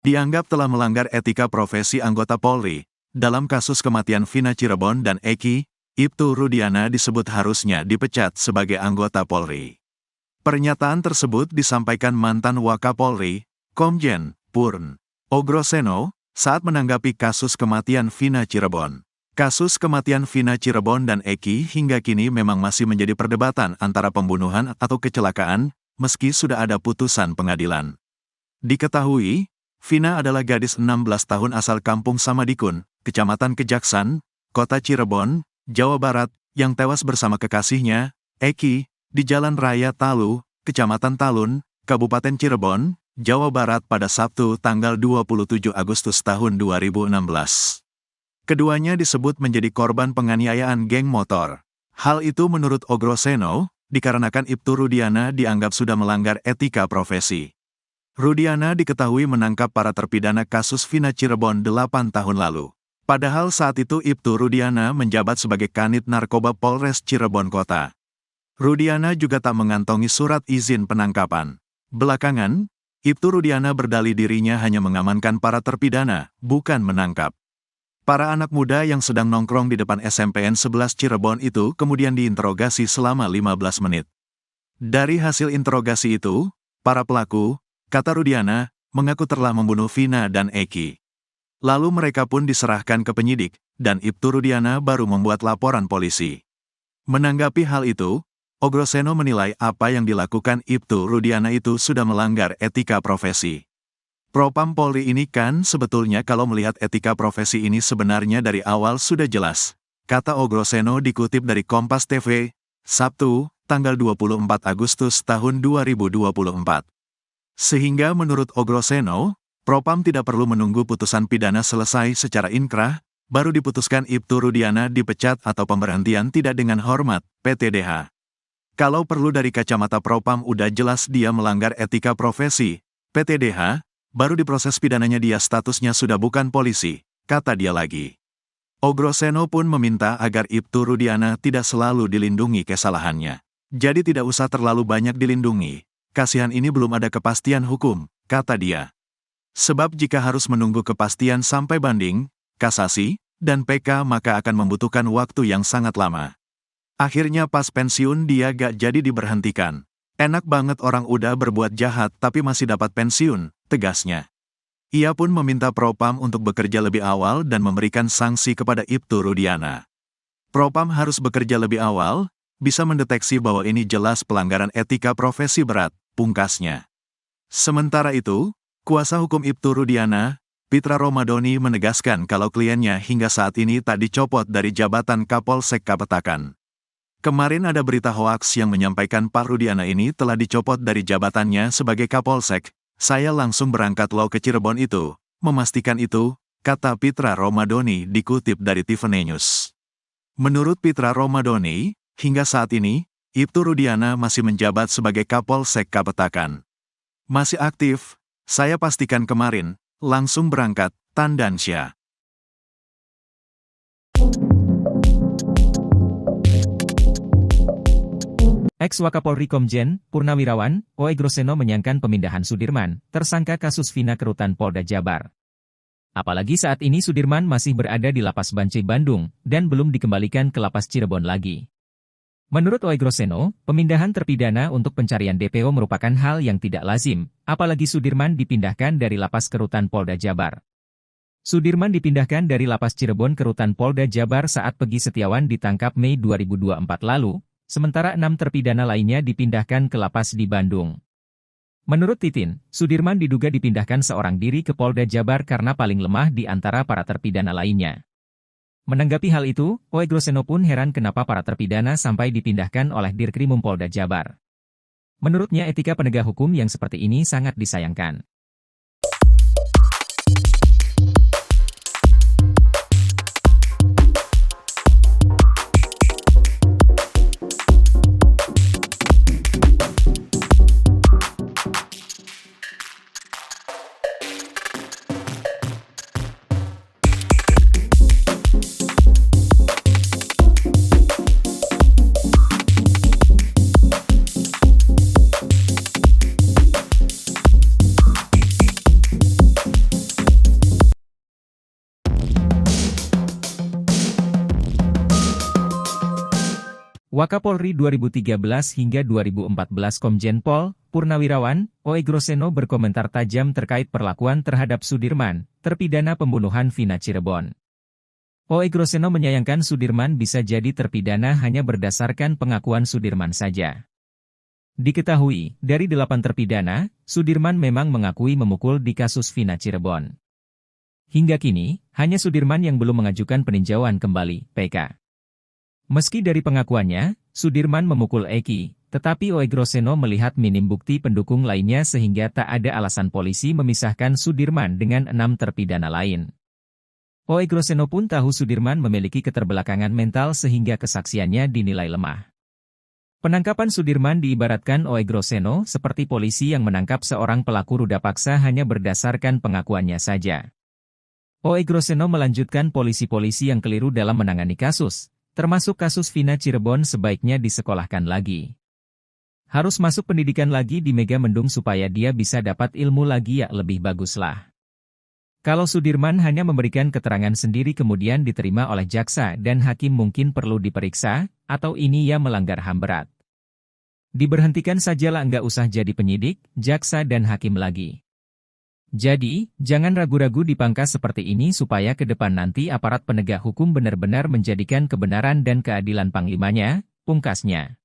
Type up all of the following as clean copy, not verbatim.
dianggap telah melanggar etika profesi anggota Polri. Dalam kasus kematian Vina Cirebon dan Eki, Ibtu Rudiana disebut harusnya dipecat sebagai anggota Polri. Pernyataan tersebut disampaikan mantan Wakapolri, Komjen Purn Ogroseno, saat menanggapi kasus kematian Vina Cirebon. Kasus kematian Vina Cirebon dan Eki hingga kini memang masih menjadi perdebatan antara pembunuhan atau kecelakaan, meski sudah ada putusan pengadilan. Diketahui, Vina adalah gadis 16 tahun asal Kampung Samadikun, Kecamatan Kejaksan, Kota Cirebon, Jawa Barat, yang tewas bersama kekasihnya, Eki, di Jalan Raya Talu, Kecamatan Talun, Kabupaten Cirebon, Jawa Barat pada Sabtu tanggal 27 Agustus tahun 2016. Keduanya disebut menjadi korban penganiayaan geng motor. Hal itu menurut Ogroseno, dikarenakan Ibtu Rudiana dianggap sudah melanggar etika profesi. Rudiana diketahui menangkap para terpidana kasus Vina Cirebon 8 tahun lalu. Padahal saat itu Ibtu Rudiana menjabat sebagai Kanit Narkoba Polres Cirebon Kota. Rudiana juga tak mengantongi surat izin penangkapan. Belakangan, Ibtu Rudiana berdalih dirinya hanya mengamankan para terpidana, bukan menangkap. Para anak muda yang sedang nongkrong di depan SMPN 11 Cirebon itu kemudian diinterogasi selama 15 menit. Dari hasil interogasi itu, para pelaku, kata Rudiana, mengaku telah membunuh Vina dan Eki. Lalu mereka pun diserahkan ke penyidik, dan Ibtu Rudiana baru membuat laporan polisi. Menanggapi hal itu, Ogroseno menilai apa yang dilakukan Ibtu Rudiana itu sudah melanggar etika profesi. Propam Polri ini kan sebetulnya kalau melihat etika profesi ini sebenarnya dari awal sudah jelas, kata Ogroseno dikutip dari Kompas TV, Sabtu, tanggal 24 Agustus tahun 2024. Sehingga menurut Ogroseno, Propam tidak perlu menunggu putusan pidana selesai secara inkrah, baru diputuskan Ibtu Rudiana dipecat atau pemberhentian tidak dengan hormat, PTDH. Kalau perlu dari kacamata Propam udah jelas dia melanggar etika profesi, PTDH, baru diproses pidananya dia statusnya sudah bukan polisi, kata dia lagi. Ogroseno pun meminta agar Ibtu Rudiana tidak selalu dilindungi kesalahannya. Jadi tidak usah terlalu banyak dilindungi, kasihan ini belum ada kepastian hukum, kata dia. Sebab jika harus menunggu kepastian sampai banding, kasasi, dan PK maka akan membutuhkan waktu yang sangat lama. Akhirnya pas pensiun dia gak jadi diberhentikan. Enak banget orang udah berbuat jahat tapi masih dapat pensiun, tegasnya. Ia pun meminta Propam untuk bekerja lebih awal dan memberikan sanksi kepada Ibtu Rudiana. Propam harus bekerja lebih awal, bisa mendeteksi bahwa ini jelas pelanggaran etika profesi berat, pungkasnya. Sementara itu, kuasa hukum Ibtu Rudiana, Pitra Romadoni menegaskan kalau kliennya hingga saat ini tak dicopot dari jabatan Kapolsek Kapetakan. Kemarin ada berita hoaks yang menyampaikan Pak Rudiana ini telah dicopot dari jabatannya sebagai Kapolsek. Saya langsung berangkat loh ke Cirebon itu, memastikan itu, kata Pitra Romadoni dikutip dari Tiffany News. Menurut Pitra Romadoni, hingga saat ini, Ibtu Rudiana masih menjabat sebagai Kapolsek Kapetakan. Masih aktif, saya pastikan kemarin, langsung berangkat, Tandansya. Ex-Wakapolri Komjen Purnawirawan Ogroseno menyayangkan pemindahan Sudirman, tersangka kasus Vina ke Rutan Polda Jabar. Apalagi saat ini Sudirman masih berada di Lapas Bancai Bandung, dan belum dikembalikan ke Lapas Cirebon lagi. Menurut Ogroseno, pemindahan terpidana untuk pencarian DPO merupakan hal yang tidak lazim, apalagi Sudirman dipindahkan dari Lapas ke Rutan Polda Jabar. Sudirman dipindahkan dari Lapas Cirebon ke Rutan Polda Jabar saat Pegi Setiawan ditangkap Mei 2024 lalu, sementara 6 terpidana lainnya dipindahkan ke lapas di Bandung. Menurut Titin, Sudirman diduga dipindahkan seorang diri ke Polda Jabar karena paling lemah di antara para terpidana lainnya. Menanggapi hal itu, Ogroseno pun heran kenapa para terpidana sampai dipindahkan oleh Dirkrimum Polda Jabar. Menurutnya etika penegak hukum yang seperti ini sangat disayangkan. Wakapolri 2013 hingga 2014 Komjen Pol Purnawirawan Oegroseno berkomentar tajam terkait perlakuan terhadap Sudirman, terpidana pembunuhan Vina Cirebon. Oegroseno menyayangkan Sudirman bisa jadi terpidana hanya berdasarkan pengakuan Sudirman saja. Diketahui, dari 8 terpidana, Sudirman memang mengakui memukul di kasus Vina Cirebon. Hingga kini, hanya Sudirman yang belum mengajukan peninjauan kembali, PK. Meski dari pengakuannya, Sudirman memukul Eki, tetapi Oegroseno melihat minim bukti pendukung lainnya sehingga tak ada alasan polisi memisahkan Sudirman dengan 6 terpidana lain. Oegroseno pun tahu Sudirman memiliki keterbelakangan mental sehingga kesaksiannya dinilai lemah. Penangkapan Sudirman diibaratkan Oegroseno seperti polisi yang menangkap seorang pelaku ruda paksa hanya berdasarkan pengakuannya saja. Oegroseno melanjutkan polisi-polisi yang keliru dalam menangani kasus, termasuk kasus Vina Cirebon sebaiknya disekolahkan lagi. Harus masuk pendidikan lagi di Megamendung supaya dia bisa dapat ilmu lagi ya lebih baguslah. Kalau Sudirman hanya memberikan keterangan sendiri kemudian diterima oleh jaksa dan hakim mungkin perlu diperiksa, atau ini ya melanggar HAM berat. Diberhentikan sajalah nggak usah jadi penyidik, jaksa dan hakim lagi. Jadi, jangan ragu-ragu dipangkas seperti ini supaya ke depan nanti aparat penegak hukum benar-benar menjadikan kebenaran dan keadilan panglimanya, pungkasnya.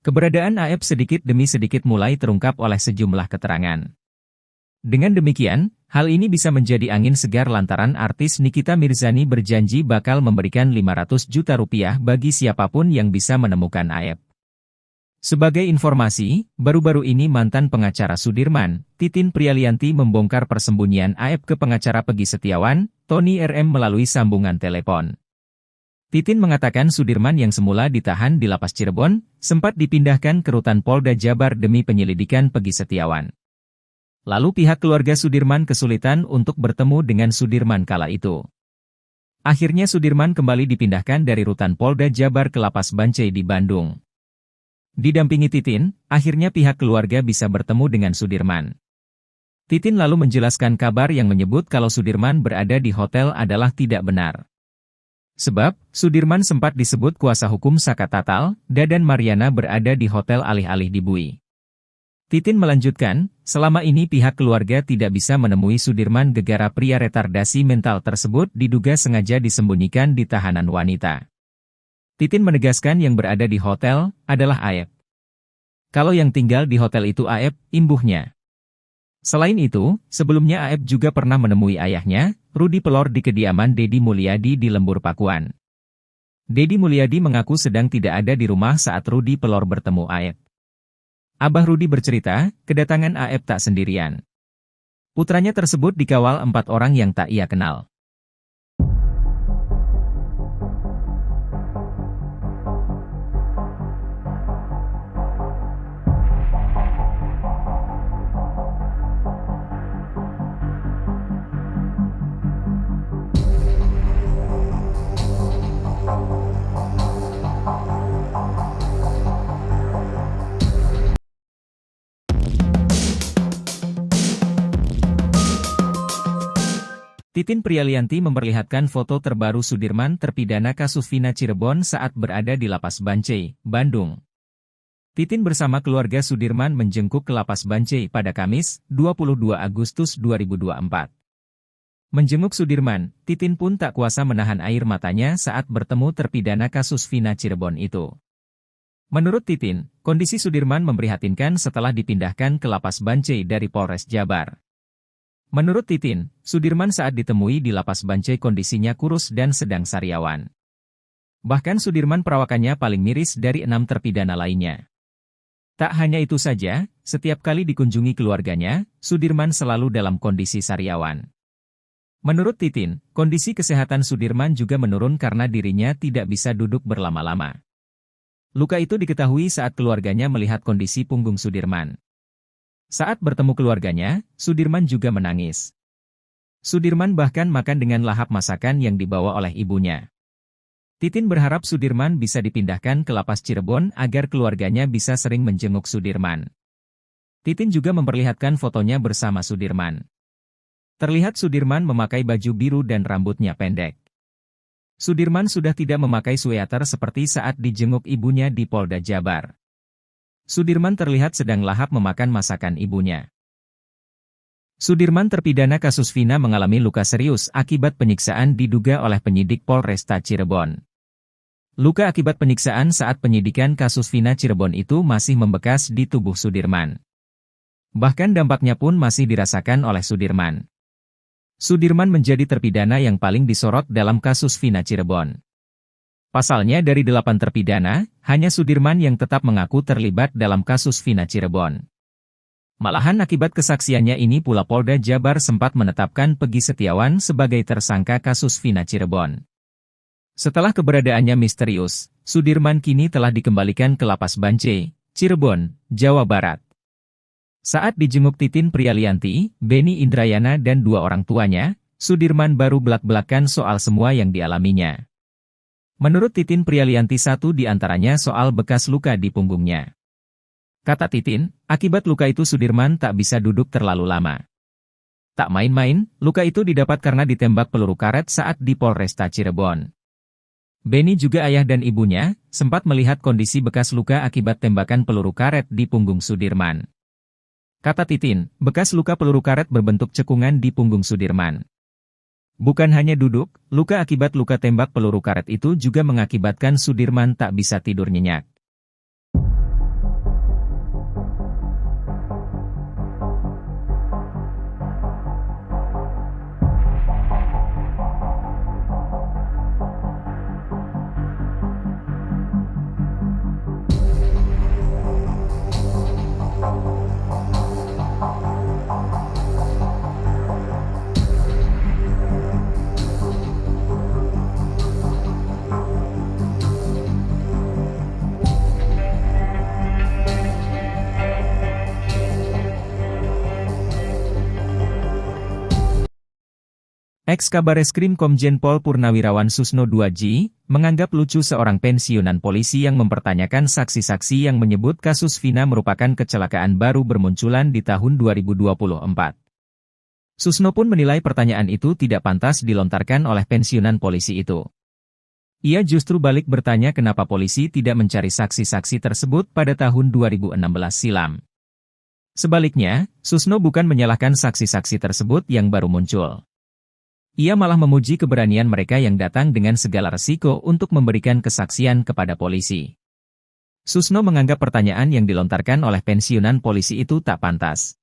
Keberadaan AF sedikit demi sedikit mulai terungkap oleh sejumlah keterangan. Dengan demikian, hal ini bisa menjadi angin segar lantaran artis Nikita Mirzani berjanji bakal memberikan 500 juta rupiah bagi siapapun yang bisa menemukan AF. Sebagai informasi, baru-baru ini mantan pengacara Sudirman, Titin Prialianti membongkar persembunyian AF ke pengacara Peggy Setiawan, Tony RM melalui sambungan telepon. Titin mengatakan Sudirman yang semula ditahan di Lapas Cirebon, sempat dipindahkan ke Rutan Polda Jabar demi penyelidikan Peggy Setiawan. Lalu pihak keluarga Sudirman kesulitan untuk bertemu dengan Sudirman kala itu. Akhirnya Sudirman kembali dipindahkan dari Rutan Polda Jabar ke Lapas Bancai di Bandung. Didampingi Titin, akhirnya pihak keluarga bisa bertemu dengan Sudirman. Titin lalu menjelaskan kabar yang menyebut kalau Sudirman berada di hotel adalah tidak benar. Sebab, Sudirman sempat disebut kuasa hukum Saka Tatal, Dadan Mariana berada di hotel alih-alih di Bui. Titin melanjutkan, selama ini pihak keluarga tidak bisa menemui Sudirman gegara pria retardasi mental tersebut diduga sengaja disembunyikan di tahanan wanita. Titin menegaskan yang berada di hotel adalah AF. Kalau yang tinggal di hotel itu AF, imbuhnya. Selain itu, sebelumnya AF juga pernah menemui ayahnya, Rudi Pelor di kediaman Dedi Mulyadi di Lembur Pakuan. Dedi Mulyadi mengaku sedang tidak ada di rumah saat Rudi Pelor bertemu AF. Abah Rudi bercerita, kedatangan AF tak sendirian. Putranya tersebut dikawal 4 orang yang tak ia kenal. Titin Prialianti memperlihatkan foto terbaru Sudirman terpidana kasus Vina Cirebon saat berada di Lapas Bancai, Bandung. Titin bersama keluarga Sudirman menjengkuk ke Lapas Bancai pada Kamis, 22 Agustus 2024. Menjenguk Sudirman, Titin pun tak kuasa menahan air matanya saat bertemu terpidana kasus Vina Cirebon itu. Menurut Titin, kondisi Sudirman memprihatinkan setelah dipindahkan ke Lapas Bancai dari Polres Jabar. Menurut Titin, Sudirman saat ditemui di Lapas Bancai kondisinya kurus dan sedang sariawan. Bahkan Sudirman perawakannya paling miris dari 6 terpidana lainnya. Tak hanya itu saja, setiap kali dikunjungi keluarganya, Sudirman selalu dalam kondisi sariawan. Menurut Titin, kondisi kesehatan Sudirman juga menurun karena dirinya tidak bisa duduk berlama-lama. Luka itu diketahui saat keluarganya melihat kondisi punggung Sudirman. Saat bertemu keluarganya, Sudirman juga menangis. Sudirman bahkan makan dengan lahap masakan yang dibawa oleh ibunya. Titin berharap Sudirman bisa dipindahkan ke Lapas Cirebon agar keluarganya bisa sering menjenguk Sudirman. Titin juga memperlihatkan fotonya bersama Sudirman. Terlihat Sudirman memakai baju biru dan rambutnya pendek. Sudirman sudah tidak memakai sweater seperti saat dijenguk ibunya di Polda Jabar. Sudirman terlihat sedang lahap memakan masakan ibunya. Sudirman terpidana kasus Vina mengalami luka serius akibat penyiksaan diduga oleh penyidik Polresta Cirebon. Luka akibat penyiksaan saat penyidikan kasus Vina Cirebon itu masih membekas di tubuh Sudirman. Bahkan dampaknya pun masih dirasakan oleh Sudirman. Sudirman menjadi terpidana yang paling disorot dalam kasus Vina Cirebon. Pasalnya dari 8 terpidana, hanya Sudirman yang tetap mengaku terlibat dalam kasus Vina Cirebon. Malahan akibat kesaksiannya ini pula Polda Jabar sempat menetapkan Peggy Setiawan sebagai tersangka kasus Vina Cirebon. Setelah keberadaannya misterius, Sudirman kini telah dikembalikan ke Lapas Bancai, Cirebon, Jawa Barat. Saat dijenguk Titin Prialianti, Beni Indrayana dan 2 orang tuanya, Sudirman baru belak-belakan soal semua yang dialaminya. Menurut Titin Prialianti, 1 di antaranya soal bekas luka di punggungnya. Kata Titin, akibat luka itu Sudirman tak bisa duduk terlalu lama. Tak main-main, luka itu didapat karena ditembak peluru karet saat di Polresta Cirebon. Beni juga ayah dan ibunya, sempat melihat kondisi bekas luka akibat tembakan peluru karet di punggung Sudirman. Kata Titin, bekas luka peluru karet berbentuk cekungan di punggung Sudirman. Bukan hanya duduk, luka akibat luka tembak peluru karet itu juga mengakibatkan Sudirman tak bisa tidur nyenyak. Ex-Kabareskrim Komjen Pol Purnawirawan Susno 2J, menganggap lucu seorang pensiunan polisi yang mempertanyakan saksi-saksi yang menyebut kasus Vina merupakan kecelakaan baru bermunculan di tahun 2024. Susno pun menilai pertanyaan itu tidak pantas dilontarkan oleh pensiunan polisi itu. Ia justru balik bertanya kenapa polisi tidak mencari saksi-saksi tersebut pada tahun 2016 silam. Sebaliknya, Susno bukan menyalahkan saksi-saksi tersebut yang baru muncul. Ia malah memuji keberanian mereka yang datang dengan segala resiko untuk memberikan kesaksian kepada polisi. Susno menganggap pertanyaan yang dilontarkan oleh pensiunan polisi itu tak pantas.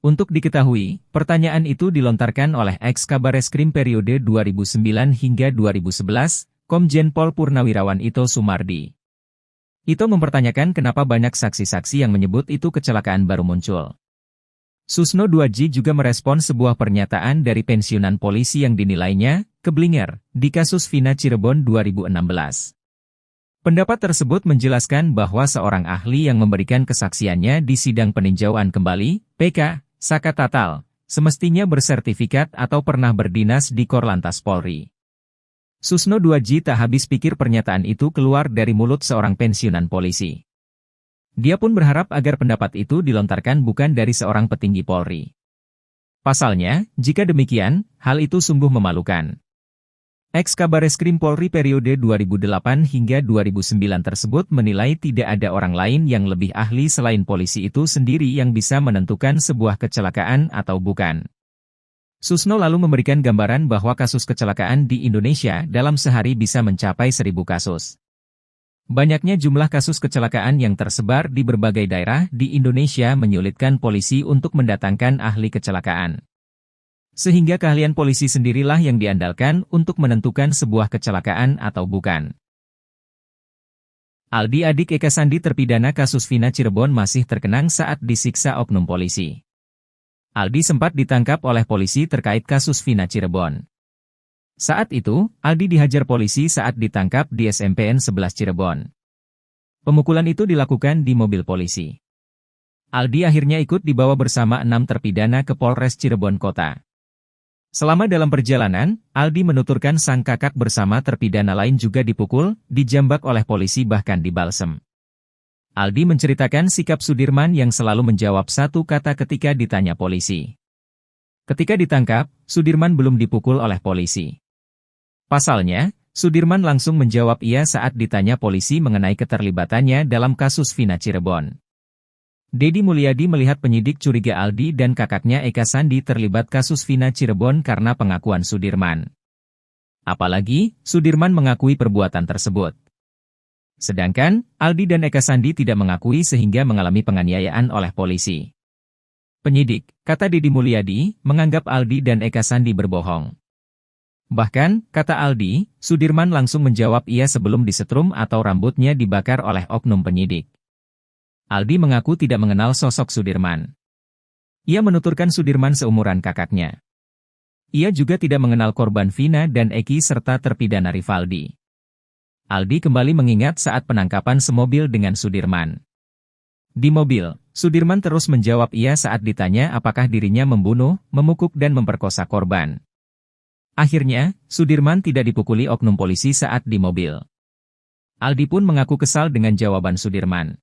Untuk diketahui, pertanyaan itu dilontarkan oleh ex-Kabareskrim periode 2009 hingga 2011, Komjen Pol Purnawirawan Ito Sumardi. Ito mempertanyakan kenapa banyak saksi-saksi yang menyebut itu kecelakaan baru muncul. Susno 2J juga merespon sebuah pernyataan dari pensiunan polisi yang dinilainya keblinger di kasus Vina Cirebon 2016. Pendapat tersebut menjelaskan bahwa seorang ahli yang memberikan kesaksiannya di sidang peninjauan kembali, PK, Saka Tatal, semestinya bersertifikat atau pernah berdinas di Korlantas Polri. Susno 2J tak habis pikir pernyataan itu keluar dari mulut seorang pensiunan polisi. Dia pun berharap agar pendapat itu dilontarkan bukan dari seorang petinggi Polri. Pasalnya, jika demikian, hal itu sungguh memalukan. Ex-Kabareskrim Polri periode 2008 hingga 2009 tersebut menilai tidak ada orang lain yang lebih ahli selain polisi itu sendiri yang bisa menentukan sebuah kecelakaan atau bukan. Susno lalu memberikan gambaran bahwa kasus kecelakaan di Indonesia dalam sehari bisa mencapai 1.000 kasus. Banyaknya jumlah kasus kecelakaan yang tersebar di berbagai daerah di Indonesia menyulitkan polisi untuk mendatangkan ahli kecelakaan. Sehingga keahlian polisi sendirilah yang diandalkan untuk menentukan sebuah kecelakaan atau bukan. Aldi adik Eka Sandi terpidana kasus Vina Cirebon masih terkenang saat disiksa oknum polisi. Aldi sempat ditangkap oleh polisi terkait kasus Vina Cirebon. Saat itu, Aldi dihajar polisi saat ditangkap di SMPN 11 Cirebon. Pemukulan itu dilakukan di mobil polisi. Aldi akhirnya ikut dibawa bersama 6 terpidana ke Polres Cirebon Kota. Selama dalam perjalanan, Aldi menuturkan sang kakak bersama terpidana lain juga dipukul, dijambak oleh polisi bahkan dibalsem. Aldi menceritakan sikap Sudirman yang selalu menjawab satu kata ketika ditanya polisi. Ketika ditangkap, Sudirman belum dipukul oleh polisi. Pasalnya, Sudirman langsung menjawab iya saat ditanya polisi mengenai keterlibatannya dalam kasus Vina Cirebon. Deddy Mulyadi melihat penyidik curiga Aldi dan kakaknya Eka Sandi terlibat kasus Vina Cirebon karena pengakuan Sudirman. Apalagi, Sudirman mengakui perbuatan tersebut. Sedangkan, Aldi dan Eka Sandi tidak mengakui sehingga mengalami penganiayaan oleh polisi. Penyidik, kata Deddy Mulyadi, menganggap Aldi dan Eka Sandi berbohong. Bahkan, kata Aldi, Sudirman langsung menjawab iya sebelum disetrum atau rambutnya dibakar oleh oknum penyidik. Aldi mengaku tidak mengenal sosok Sudirman. Ia menuturkan Sudirman seumuran kakaknya. Ia juga tidak mengenal korban Vina dan Eki serta terpidana Rivaldi. Aldi kembali mengingat saat penangkapan semobil dengan Sudirman. Di mobil, Sudirman terus menjawab iya saat ditanya apakah dirinya membunuh, memukuk dan memperkosa korban. Akhirnya, Sudirman tidak dipukuli oknum polisi saat di mobil. Aldi pun mengaku kesal dengan jawaban Sudirman.